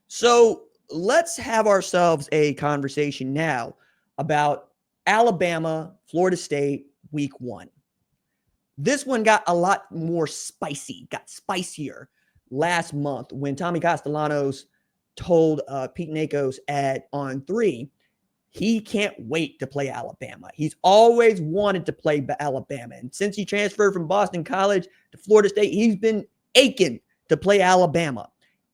So let's have ourselves a conversation now about Alabama, Florida State, week one. This one got a lot more spicy, got spicier last month when Tommy Castellanos told Pete Nakos at On 3 he can't wait to play Alabama. He's always wanted to play Alabama. And since he transferred from Boston College to Florida State, he's been aching to play Alabama.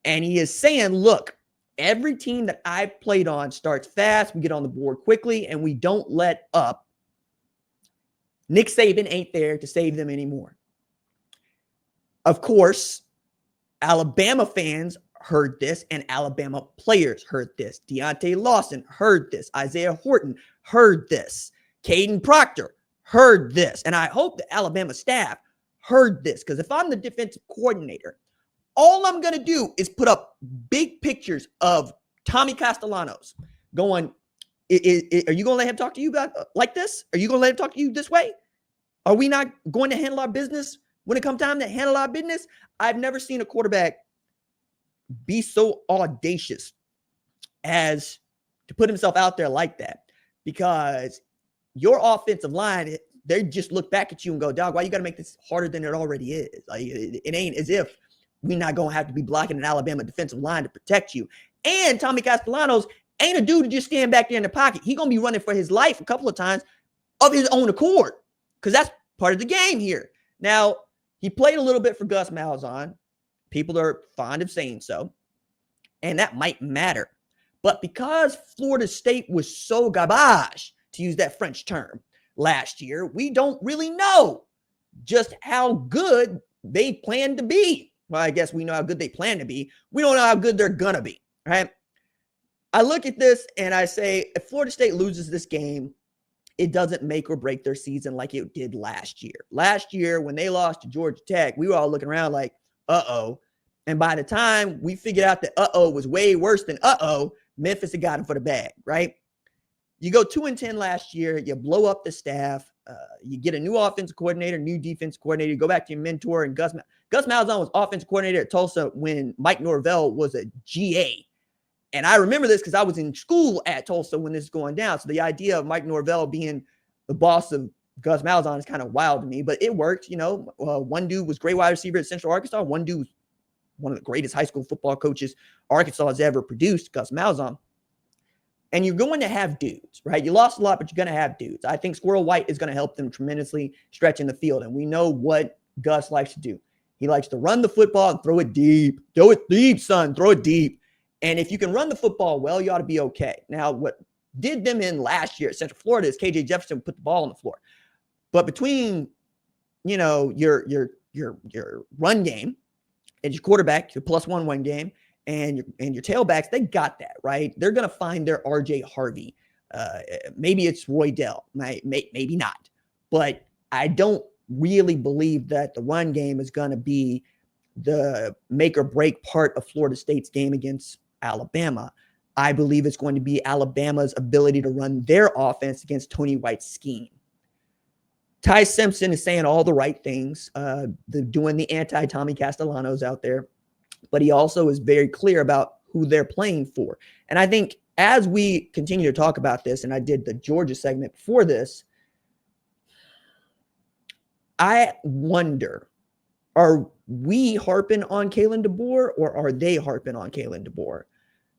And he is saying, look, every team that I've played on starts fast, we get on the board quickly, and we don't let up. Nick Saban ain't there to save them anymore. Of course, Alabama fans heard this, and Alabama players heard this. Deontay Lawson heard this. Isaiah Horton heard this. Caden Proctor heard this. And I hope the Alabama staff heard this, because if I'm the defensive coordinator, all I'm going to do is put up big pictures of Tommy Castellanos going, are you going to let him talk to you like this? Are you going to let him talk to you this way? Are we not going to handle our business when it comes time to handle our business? I've never seen a quarterback be so audacious as to put himself out there like that, because your offensive line, they just look back at you and go, dog, why you got to make this harder than it already is? Like, it ain't as if we're not going to have to be blocking an Alabama defensive line to protect you. And Tommy Castellanos ain't a dude to just stand back there in the pocket. He's going to be running for his life a couple of times of his own accord, because that's part of the game here. Now, he played a little bit for Gus Malzahn. People are fond of saying so, and that might matter. But because Florida State was so garbage, to use that French term, last year, we don't really know just how good they plan to be. Well, I guess we know how good they plan to be. We don't know how good they're going to be, right? I look at this and I say, if Florida State loses this game, it doesn't make or break their season like it did last year. Last year, when they lost to Georgia Tech, we were all looking around like, uh-oh. And by the time we figured out that uh-oh was way worse than uh-oh, Memphis had got him for the bag, right? You go 2-10 last year, you blow up the staff, you get a new offensive coordinator, new defense coordinator, you go back to your mentor, and Gus Malzahn was offensive coordinator at Tulsa when Mike Norvell was a GA. And I remember this because I was in school at Tulsa when this was going down. So the idea of Mike Norvell being the boss of Gus Malzahn is kind of wild to me, but it worked. You know, one dude was great wide receiver at Central Arkansas. One dude was one of the greatest high school football coaches Arkansas has ever produced, Gus Malzahn. And you're going to have dudes, right? You lost a lot, but you're going to have dudes. I think Squirrel White is going to help them tremendously stretching the field. And we know what Gus likes to do. He likes to run the football and throw it deep. Throw it deep, son. Throw it deep. And if you can run the football well, you ought to be okay. Now, what did them in last year at Central Florida is KJ Jefferson put the ball on the floor. But between, you know, your run game and your quarterback, your +1 game, and your tailbacks, they got that, right? They're going to find their RJ Harvey. Maybe it's Roy Dell. Maybe not. But I don't really believe that the run game is going to be the make or break part of Florida State's game against Alabama. I believe it's going to be Alabama's ability to run their offense against Tony White's scheme. Ty Simpson is saying all the right things, doing the anti-Tommy Castellanos out there, but he also is very clear about who they're playing for. And I think as we continue to talk about this, and I did the Georgia segment before this, I wonder, are we harping on Kalen DeBoer or are they harping on Kalen DeBoer?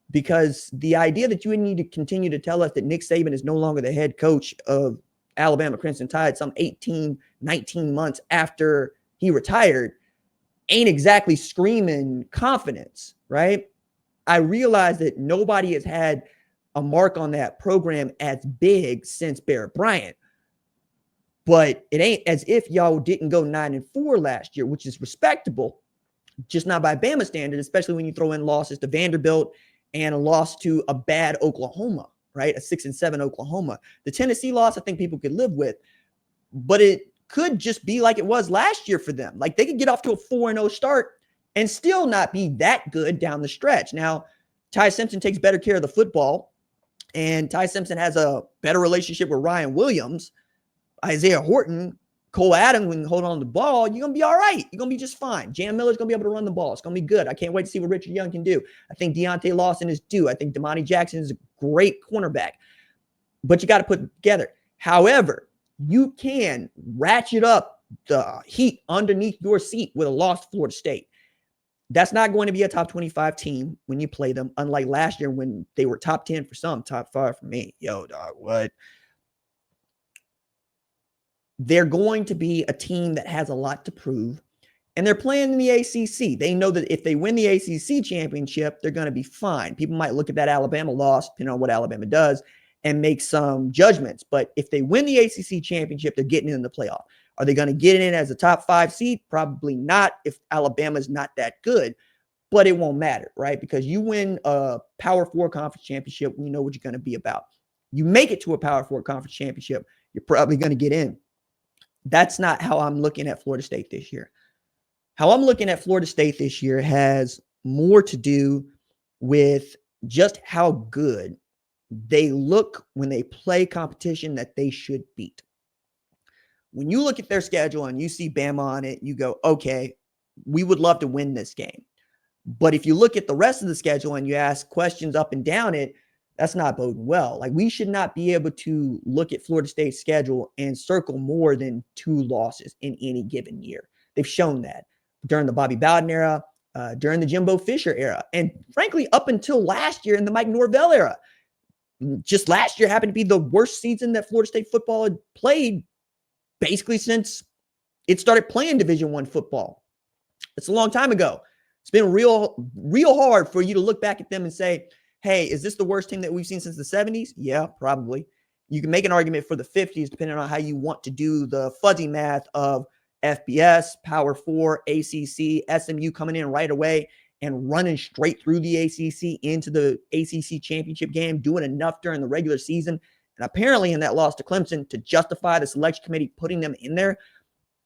Because the idea that you would need to continue to tell us that Nick Saban is no longer the head coach of Alabama Crimson Tide some 18, 19 months after he retired ain't exactly screaming confidence, right? I realize that nobody has had a mark on that program as big since Barrett Bryant. But it ain't as if y'all didn't go 9-4 last year, which is respectable, just not by Bama standard, especially when you throw in losses to Vanderbilt and a loss to a bad Oklahoma, right? A 6-7 Oklahoma. The Tennessee loss, I think people could live with, but it could just be like it was last year for them. Like they could get off to a 4-0 start and still not be that good down the stretch. Now, Ty Simpson takes better care of the football, and Ty Simpson has a better relationship with Ryan Williams. Isaiah Horton Cole Adams, when you hold on to the ball, you're going to be all right. You're going to be just fine. Jam Miller's going to be able to run the ball. It's going to be good. I can't wait to see what Richard Young can do. I think Deontay Lawson is due. I think Damani Jackson is a great cornerback. But you got to put it together. However, you can ratchet up the heat underneath your seat with a loss to Florida State. That's not going to be a top 25 team when you play them, unlike last year when they were top 10 for some, top 5 for me. Yo, dog, what? They're going to be a team that has a lot to prove, and they're playing in the ACC. They know that if they win the ACC championship, they're going to be fine. People might look at that Alabama loss, depending on what Alabama does, and make some judgments. But if they win the ACC championship, they're getting in the playoff. Are they going to get in as a top 5 seed? Probably not if Alabama's not that good, but it won't matter, right? Because you win a Power 4 conference championship, you know what you're going to be about. You make it to a Power 4 conference championship, you're probably going to get in. That's not how I'm looking at Florida State this year. How I'm looking at Florida State this year has more to do with just how good they look when they play competition that they should beat. When you look at their schedule and you see Bama on it, you go, okay, we would love to win this game. But if you look at the rest of the schedule and you ask questions up and down it, that's not boding well. Like, we should not be able to look at Florida State's schedule and circle more than 2 losses in any given year. They've shown that during the Bobby Bowden era, during the Jimbo Fisher era, and frankly, up until last year in the Mike Norvell era. Just last year happened to be the worst season that Florida State football had played basically since it started playing Division I football. It's a long time ago. It's been real hard for you to look back at them and say, hey, is this the worst team that we've seen since the 70s? Yeah, probably. You can make an argument for the 50s, depending on how you want to do the fuzzy math of FBS, Power 4, ACC, SMU coming in right away and running straight through the ACC into the ACC championship game, doing enough during the regular season, and apparently in that loss to Clemson to justify the selection committee putting them in there.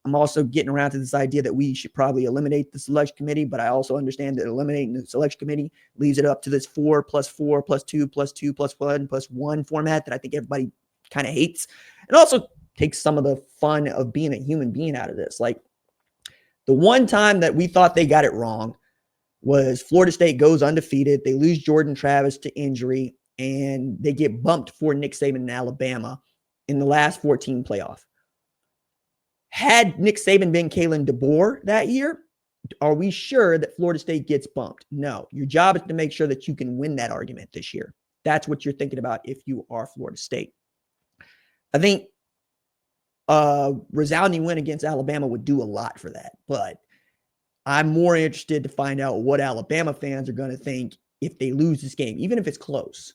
I'm also getting around to this idea that we should probably eliminate the selection committee, but I also understand that eliminating the selection committee leaves it up to this 4 + 4 + 2 + 2 + 1 + 1 format that I think everybody kind of hates. And also takes some of the fun of being a human being out of this. Like, the one time that we thought they got it wrong was Florida State goes undefeated. They lose Jordan Travis to injury, and they get bumped for Nick Saban in Alabama in the last 14 playoff. Had Nick Saban been Kalen DeBoer that year, are we sure that Florida State gets bumped? No. Your job is to make sure that you can win that argument this year. That's what you're thinking about if you are Florida State. I think resounding win against Alabama would do a lot for that, but I'm more interested to find out what Alabama fans are going to think if they lose this game, even if it's close,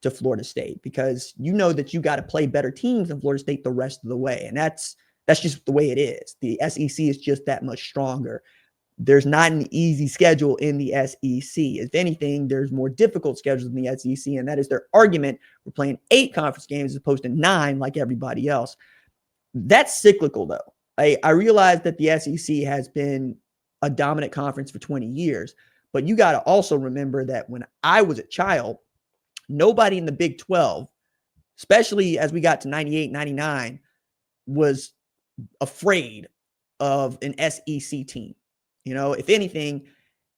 to Florida State, because you know that you got to play better teams than Florida State the rest of the way, and that's just the way it is. The SEC is just that much stronger. There's not an easy schedule in the SEC. If anything, there's more difficult schedules in the SEC, and that is their argument. We're playing 8 conference games as opposed to 9 like everybody else. That's cyclical, though. I realize that the SEC has been a dominant conference for 20 years, but you got to also remember that when I was a child, nobody in the Big 12, especially as we got to 98, 99, was afraid of an SEC team. You know, if anything,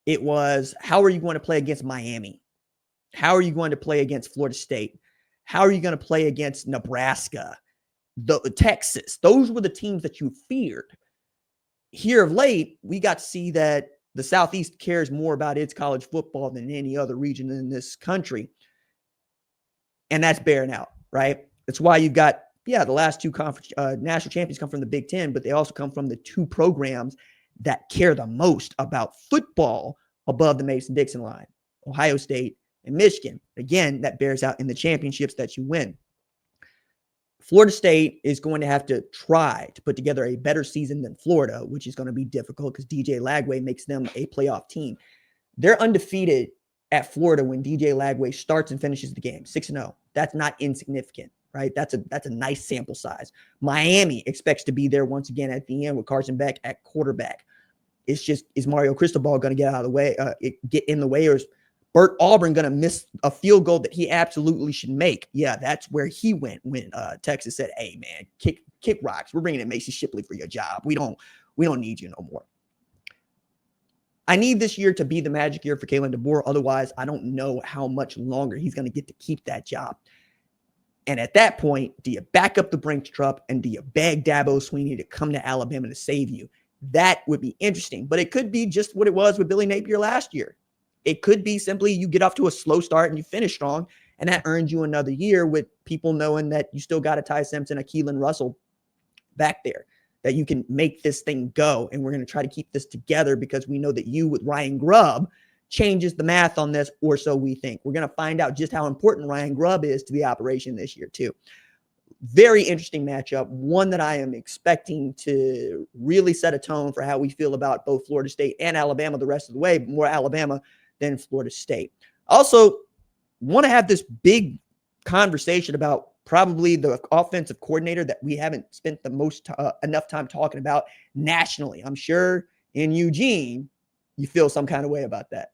it was, how are you going to play against Miami? How are you going to play against Florida State? How are you going to play against Nebraska, Texas? Those were the teams that you feared. Here of late, we got to see that the Southeast cares more about its college football than any other region in this country. And that's bearing out, right? That's why you've got, the last 2 conference national champions come from the Big Ten, but they also come from the 2 programs that care the most about football above the Mason-Dixon line, Ohio State and Michigan. Again, that bears out in the championships that you win. Florida State is going to have to try to put together a better season than Florida, which is going to be difficult because DJ Lagway makes them a playoff team. They're undefeated at Florida when DJ Lagway starts and finishes the game, 6-0. That's not insignificant, right? That's a nice sample size. Miami expects to be there once again at the end with Carson Beck at quarterback. It's just, is Mario Cristobal going to get out of the way, get in the way, or is Bert Auburn going to miss a field goal that he absolutely should make? Yeah, that's where he went when Texas said, hey, man, kick kick rocks. We're bringing in Macy Shipley for your job. We don't need you no more. I need this year to be the magic year for Kalen DeBoer. Otherwise, I don't know how much longer he's going to get to keep that job. And at that point, do you back up the Brinks truck and do you beg Dabo Swinney to come to Alabama to save you? That would be interesting. But it could be just what it was with Billy Napier last year. It could be simply you get off to a slow start and you finish strong, and that earns you another year with people knowing that you still got a Ty Simpson, a Keelan Russell back there, that you can make this thing go. And we're going to try to keep this together because we know that you with Ryan Grubb changes the math on this, or so we think. We're going to find out just how important Ryan Grubb is to the operation this year too. Very interesting matchup, one that I am expecting to really set a tone for how we feel about both Florida State and Alabama the rest of the way, but more Alabama than Florida State. Also, want to have this big conversation about probably the offensive coordinator that we haven't spent the most enough time talking about nationally. I'm sure in Eugene, you feel some kind of way about that.